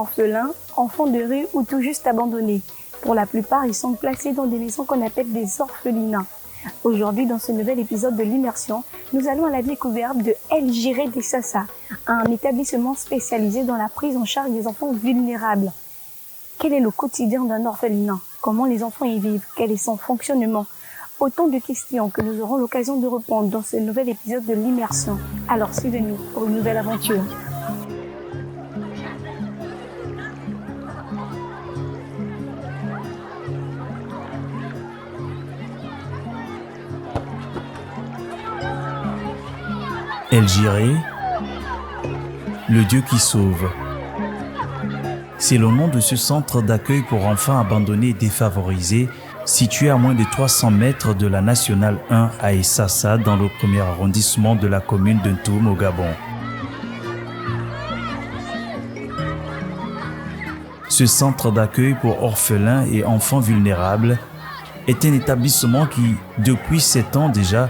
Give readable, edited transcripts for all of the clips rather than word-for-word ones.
orphelins, enfants de rue ou tout juste abandonnés. Pour la plupart, ils sont placés dans des maisons qu'on appelle des orphelinats. Aujourd'hui, dans ce nouvel épisode de l'Immersion, nous allons à la découverte de El Jiré de Sassa, un établissement spécialisé dans la prise en charge des enfants vulnérables. Quel est le quotidien d'un orphelinat? Comment les enfants y vivent? Quel est son fonctionnement? Autant de questions que nous aurons l'occasion de répondre dans ce nouvel épisode de l'Immersion. Alors suivez-nous pour une nouvelle aventure. El Jiré, le Dieu qui sauve. C'est le nom de ce centre d'accueil pour enfants abandonnés et défavorisés, situé à moins de 300 mètres de la Nationale 1 à Essassa, dans le premier arrondissement de la commune de Ntoum, au Gabon. Ce centre d'accueil pour orphelins et enfants vulnérables est un établissement qui, depuis 7 ans déjà,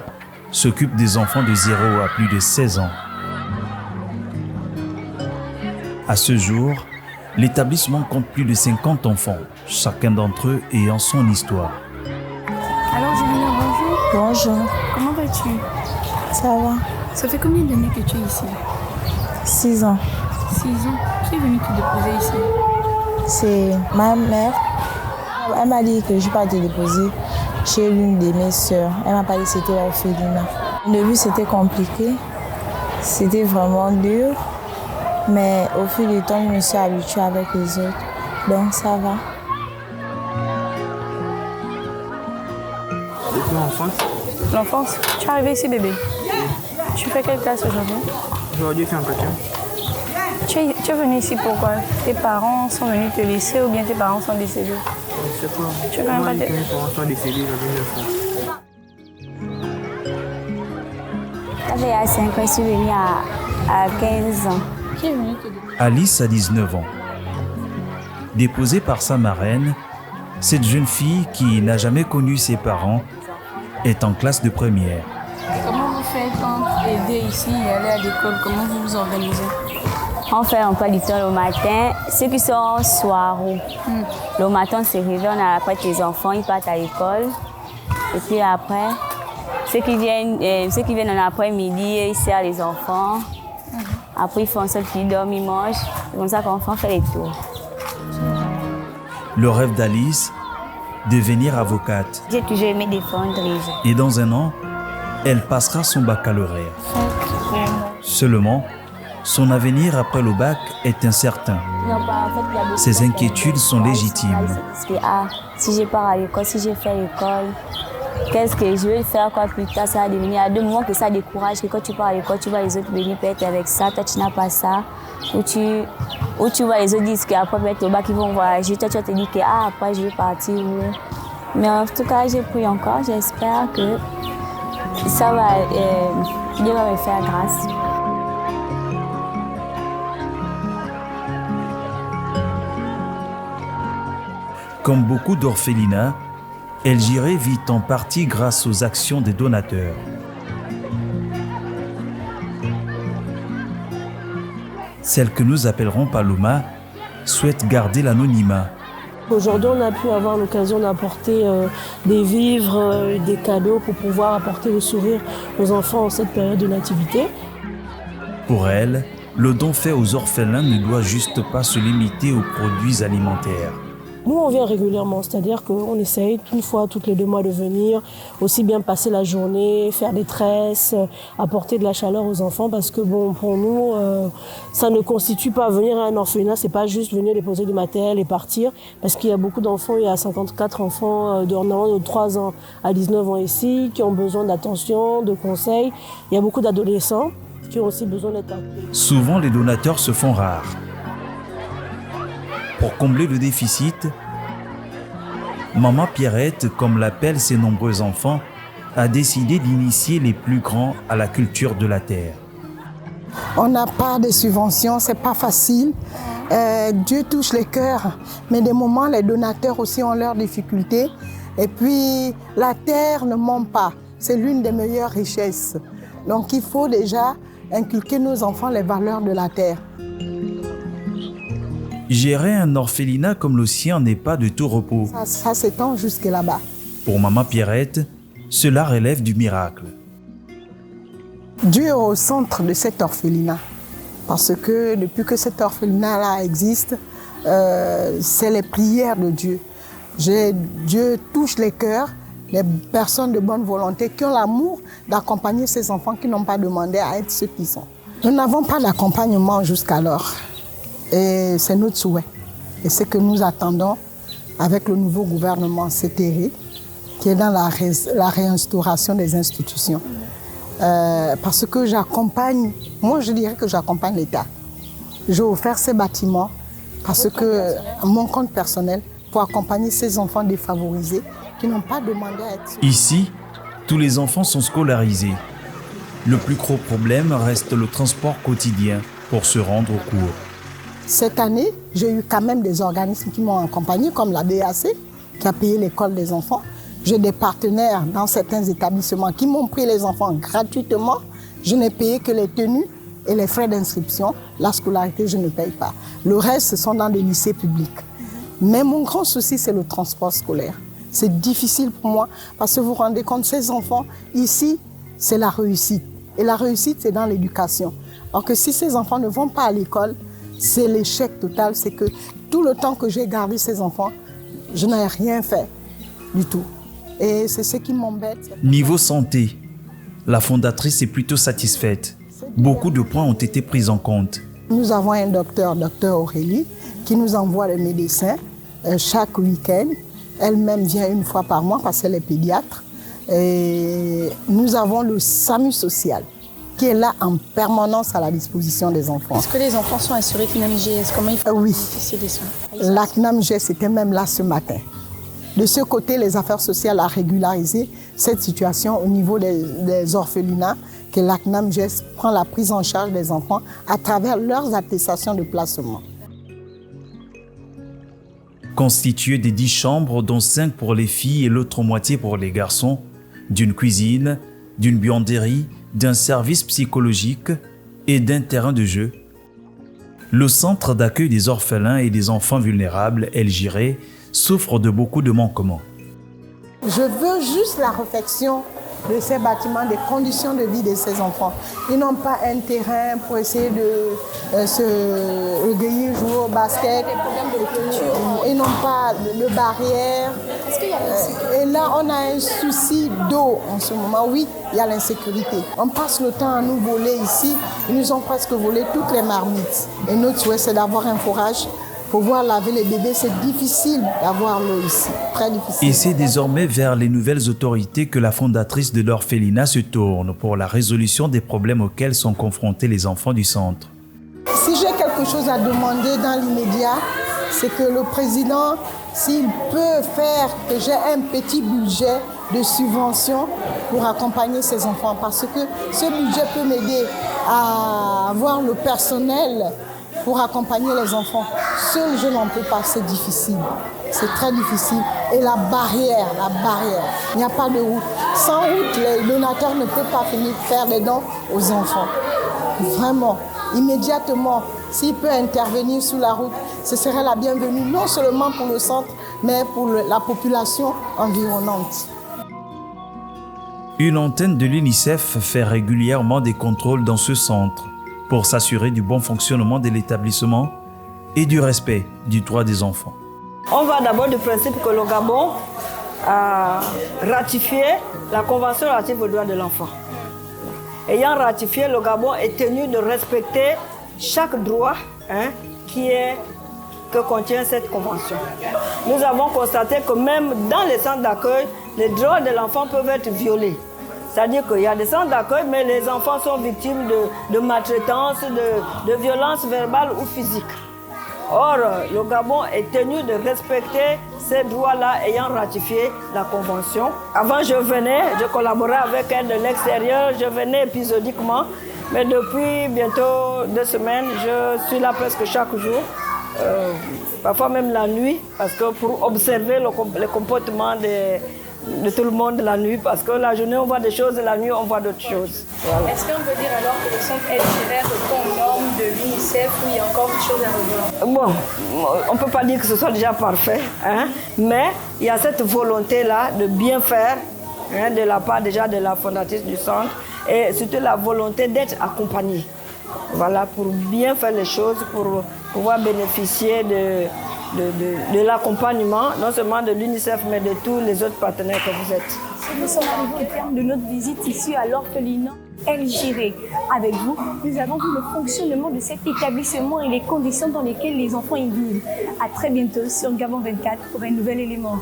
s'occupe des enfants de 0 à plus de 16 ans. À ce jour, l'établissement compte plus de 50 enfants, chacun d'entre eux ayant son histoire. Alors Julina, bonjour. Bonjour, Comment vas-tu? ça va? Ça fait combien d'années que tu es ici? 6 ans. 6 ans. Qui est venu te déposer ici? C'est ma mère. Elle m'a dit que je ne vais pas te déposer chez l'une de mes sœurs. Elle m'a pas dit que c'était l'orphelinat. Au début, c'était compliqué. C'était vraiment dur. Mais au fil du temps, je me suis habituée avec les autres. Donc ça va. Depuis l'enfance, L'enfance. Tu es arrivé ici, bébé? Tu fais quelle classe aujourd'hui? aujourd'hui je suis en quatrième. Tu es venu ici pourquoi? Tes parents sont venus te laisser ou bien tes parents sont décédés? Je sais pas. Tu veux même pas Moi, te- mes parents sont décédés la dernière fois. Il y a 5 ans, je suis venue à 15 ans. Qui est venu te déposer? Alice a 19 ans. Déposée par sa marraine, cette jeune fille qui n'a jamais connu ses parents est en classe de première. Comment vous faites quand aider ici et aller à l'école? Comment vous vous organisez? On fait un peu du temps le matin. Ceux qui sont soirs, le matin, on se réveille, on a la fête des enfants, ils partent à l'école. Et puis après, ceux qui viennent en après-midi, ils servent les enfants. Après, ils font un seul qui dorment, ils mangent. C'est comme ça qu'on fait les tours. Le rêve d'Alice, devenir avocate. J'ai toujours aimé défendre les gens. Et dans un an, elle passera son baccalauréat. Seulement, son avenir après le bac est incertain. Ces inquiétudes sont légitimes. Parce que, si je pars à l'école, si je fais l'école, qu'est-ce que je vais faire quoi plus tard? Ça va devenir. Il y a deux moments que ça décourage, que quand tu pars à l'école, tu vois les autres venir peut-être avec ça, toi tu n'as pas ça. Ou tu vois les autres disent qu'après peut-être au bac ils vont voyager, toi tu vas te dire que après je vais partir. Mais en tout cas, j'ai pris encore, j'espère que ça va, Dieu va me faire grâce. Comme beaucoup d'orphelinats, El Jiré vit en partie grâce aux actions des donateurs. Celle que nous appellerons Paloma souhaite garder l'anonymat. Aujourd'hui, on a pu avoir l'occasion d'apporter des vivres, des cadeaux pour pouvoir apporter le sourire aux enfants en cette période de nativité. Pour elle, le don fait aux orphelins ne doit juste pas se limiter aux produits alimentaires. Nous, on vient régulièrement, c'est-à-dire qu'on essaye une fois toutes les 2 mois de venir, aussi bien passer la journée, faire des tresses, apporter de la chaleur aux enfants, parce que bon, pour nous, ça ne constitue pas venir à un orphelinat, c'est pas juste venir déposer du matériel et partir, parce qu'il y a beaucoup d'enfants, il y a 54 enfants de 3 ans à 19 ans ici, qui ont besoin d'attention, de conseils. Il y a beaucoup d'adolescents qui ont aussi besoin d'être accueillis. Souvent, les donateurs se font rares. Pour combler le déficit, Maman Pierrette, comme l'appellent ses nombreux enfants, a décidé d'initier les plus grands à la culture de la terre. On n'a pas de subventions, c'est pas facile. Dieu touche les cœurs, mais des moments, les donateurs aussi ont leurs difficultés. Et puis, la terre ne ment pas, c'est l'une des meilleures richesses. Donc, il faut déjà inculquer nos enfants les valeurs de la terre. Gérer un orphelinat comme le sien n'est pas de tout repos. Ça s'étend jusque là-bas. Pour maman Pierrette, cela relève du miracle. Dieu est au centre de cet orphelinat. Parce que depuis que cet orphelinat-là existe, c'est les prières de Dieu. Dieu touche les cœurs, les personnes de bonne volonté qui ont l'amour d'accompagner ces enfants qui n'ont pas demandé à être ceux qui sont. Nous n'avons pas d'accompagnement jusqu'alors. Et c'est notre souhait. Et c'est que nous attendons avec le nouveau gouvernement CTR, qui est dans la réinstauration des institutions. Parce que j'accompagne, moi je dirais que j'accompagne l'État. J'ai offert ces bâtiments parce que mon compte personnel pour accompagner ces enfants défavorisés qui n'ont pas demandé à être... Ici, tous les enfants sont scolarisés. Le plus gros problème reste le transport quotidien pour se rendre au cours. Cette année, j'ai eu quand même des organismes qui m'ont accompagné, comme la DAC, qui a payé l'école des enfants. J'ai des partenaires dans certains établissements qui m'ont pris les enfants gratuitement. Je n'ai payé que les tenues et les frais d'inscription. La scolarité, je ne paye pas. Le reste, ce sont dans des lycées publics. Mais mon grand souci, c'est le transport scolaire. C'est difficile pour moi parce que vous vous rendez compte, ces enfants, ici, c'est la réussite. Et la réussite, c'est dans l'éducation. Alors que si ces enfants ne vont pas à l'école, c'est l'échec total. C'est que tout le temps que j'ai gardé ces enfants, je n'ai rien fait du tout. Et c'est ce qui m'embête. Niveau santé, la fondatrice est plutôt satisfaite. Beaucoup de points ont été pris en compte. Nous avons un docteur Aurélie, qui nous envoie les médecins chaque week-end. Elle-même vient une fois par mois parce qu'elle est pédiatre. Et nous avons le SAMU social, qui est là en permanence à la disposition des enfants. Est-ce que les enfants sont assurés CNAMGS? Comment ils font? Oui. Des soins? La CNAMGS était même là ce matin. De ce côté, les affaires sociales ont régularisé cette situation au niveau des orphelinats, que la CNAMGS prend la prise en charge des enfants à travers leurs attestations de placement. Constitué de 10 chambres, dont 5 pour les filles et l'autre moitié pour les garçons, d'une cuisine, d'une buanderie, d'un service psychologique et d'un terrain de jeu, le centre d'accueil des orphelins et des enfants vulnérables, El Jiré, souffre de beaucoup de manquements. Je veux juste la réfection de ces bâtiments, des conditions de vie de ces enfants. Ils n'ont pas un terrain pour essayer de se recueillir, jouer au basket. Ils n'ont pas de barrière. Et là, on a un souci d'eau en ce moment. Oui, il y a l'insécurité. On passe le temps à nous voler ici. Ils nous ont presque volé toutes les marmites. Et notre souhait, c'est d'avoir un forage. Pouvoir laver les bébés, c'est difficile d'avoir l'eau ici, très difficile. Et c'est désormais vers les nouvelles autorités que la fondatrice de l'orphelinat se tourne pour la résolution des problèmes auxquels sont confrontés les enfants du centre. Si j'ai quelque chose à demander dans l'immédiat, c'est que le président, s'il peut faire que j'ai un petit budget de subvention pour accompagner ces enfants, parce que ce budget peut m'aider à avoir le personnel pour accompagner les enfants. Seul, je n'en peux pas, c'est difficile. C'est très difficile. Et la barrière, il n'y a pas de route. Sans route, les donateurs ne peuvent pas finir de faire des dons aux enfants. Vraiment, immédiatement, s'il peut intervenir sur la route, ce serait la bienvenue, non seulement pour le centre, mais pour la population environnante. Une antenne de l'UNICEF fait régulièrement des contrôles dans ce centre pour s'assurer du bon fonctionnement de l'établissement et du respect du droit des enfants. On va d'abord du principe que le Gabon a ratifié la Convention relative aux droits de l'enfant. Ayant ratifié, le Gabon est tenu de respecter chaque droit que contient cette convention. Nous avons constaté que même dans les centres d'accueil, les droits de l'enfant peuvent être violés. C'est-à-dire qu'il y a des centres d'accueil, mais les enfants sont victimes de maltraitance, de violences verbales ou physiques. Or, le Gabon est tenu de respecter ces droits-là ayant ratifié la Convention. Avant, je collaborais avec elle de l'extérieur, je venais épisodiquement, mais depuis bientôt 2 semaines, je suis là presque chaque jour, parfois même la nuit, parce que pour observer le comportement de tout le monde la nuit parce que la journée on voit des choses et la nuit on voit d'autres choses. Voilà. Est-ce qu'on peut dire alors que le centre El Jiré répond aux normes de l'UNICEF ou il y a encore des choses à revoir? Bon, on ne peut pas dire que ce soit déjà parfait, hein, mais il y a cette volonté-là de bien faire hein, de la part déjà de la fondatrice du centre et surtout la volonté d'être accompagnée. Voilà, pour bien faire les choses, pour pouvoir bénéficier de l'accompagnement, non seulement de l'UNICEF, mais de tous les autres partenaires que vous êtes. Nous sommes arrivés au terme de notre visite ici à l'orphelinat El Jiré. Avec vous, nous avons vu le fonctionnement de cet établissement et les conditions dans lesquelles les enfants y vivent. À très bientôt sur Gabon 24 pour un nouvel élément.